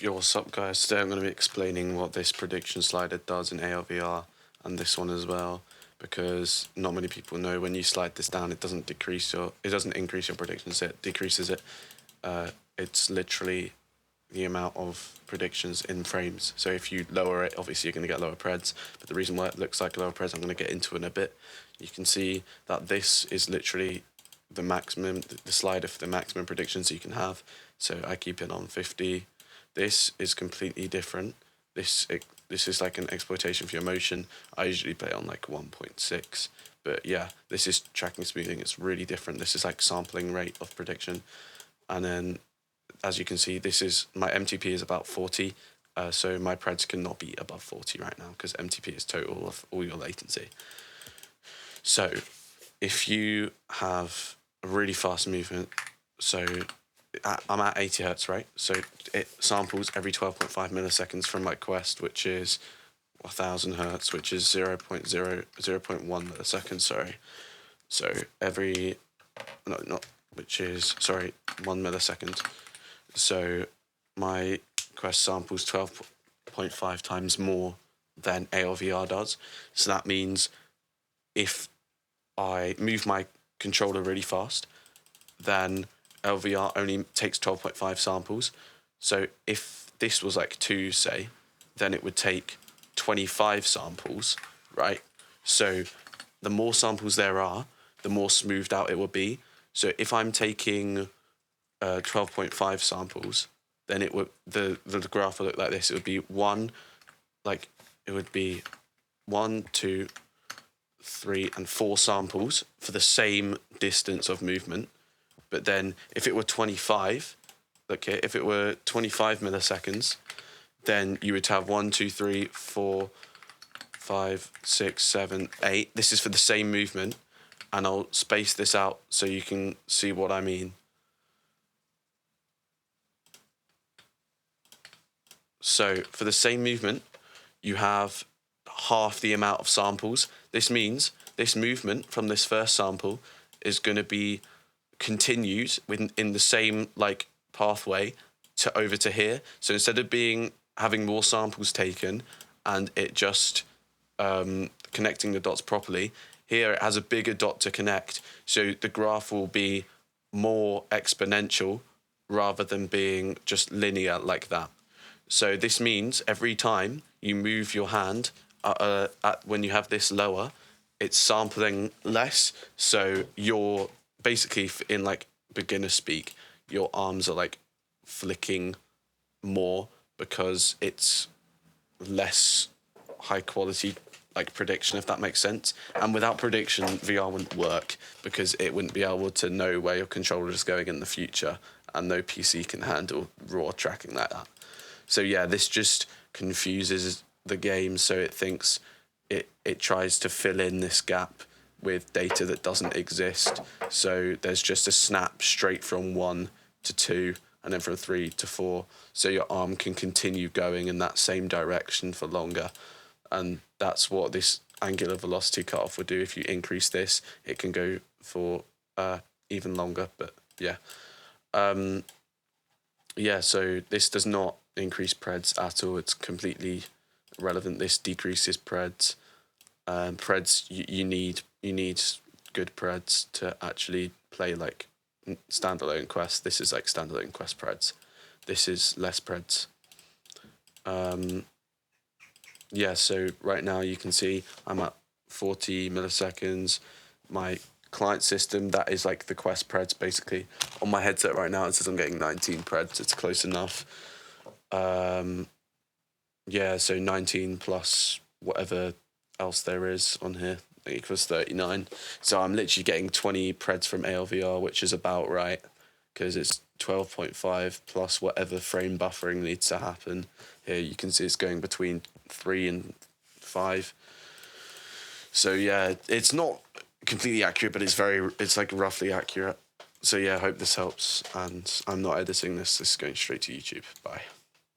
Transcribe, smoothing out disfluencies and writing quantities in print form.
Yo, what's up guys? Today I'm going to be explaining what this prediction slider does in alvr and this one as well, because not many people know when you slide this down it doesn't increase your predictions, it decreases it. It's literally the amount of predictions in frames. So if you lower it, obviously you're going to get lower preds, but the reason why it looks like lower preds I'm going to get into in a bit. You can see that this is literally the maximum, the slider for the maximum predictions you can have. So I keep it on 50. This is completely different. This is like an exploitation for your motion. I usually play on like 1.6, but yeah, this is tracking smoothing. It's really different. This is like sampling rate of prediction. And then as you can see, this is my MTP is about 40. So my preds cannot be above 40 right now because MTP is total of all your latency. So if you have a really fast movement, so I'm at 80 hertz, right? So it samples every 12.5 milliseconds from my quest, which is 1000 hertz, which is 0.1 milliseconds, sorry. So sorry, 1 millisecond. So my quest samples 12.5 times more than alvr does. So that means if I move my controller really fast, then alvr only takes 12.5 samples. So if this was like 2, say, then it would take 25 samples, right? So the more samples there are, the more smoothed out it will be. So if I'm taking 12.5 samples, then it would the graph would look like this. It would be 1, 2, 3, and 4 samples for the same distance of movement. But then if it were 25, okay, if it were 25 milliseconds, then you would have 1, 2, 3, 4, 5, 6, 7, 8. This is for the same movement, and I'll space this out so you can see what I mean. So for the same movement, you have half the amount of samples. This means this movement from this first sample is going to be continued in the same like pathway to over to here. So instead of having more samples taken and it just connecting the dots properly, here it has a bigger dot to connect. So the graph will be more exponential rather than being just linear like that. So this means every time you move your hand when you have this lower, it's sampling less. So you're basically, in like beginner speak, your arms are like flicking more because it's less high quality like prediction, if that makes sense. And without prediction, VR wouldn't work because it wouldn't be able to know where your controller is going in the future, and no PC can handle raw tracking like that. So yeah, this just confuses the game, so it thinks it tries to fill in this gap with data that doesn't exist. So there's just a snap straight from 1 to 2 and then from 3 to 4. So your arm can continue going in that same direction for longer. And that's what this angular velocity cutoff would do. If you increase this, it can go for even longer. But yeah. So this does not increase preds at all. It's completely irrelevant. This decreases preds. Preds, you need good preds to actually play like standalone quests. This is like standalone quest preds. This is less preds. So right now you can see I'm at 40 milliseconds. My client system, that is like the quest preds basically. On my headset right now it says I'm getting 19 preds. It's close enough. So 19 plus whatever else there is on here equals 39. So I'm literally getting 20 preds from alvr, which is about right, because it's 12.5 plus whatever frame buffering needs to happen. Here you can see it's going between 3 and 5. So yeah, it's not completely accurate, but it's like roughly accurate. So yeah, I hope this helps, and I'm not editing this. This is going straight to YouTube. Bye.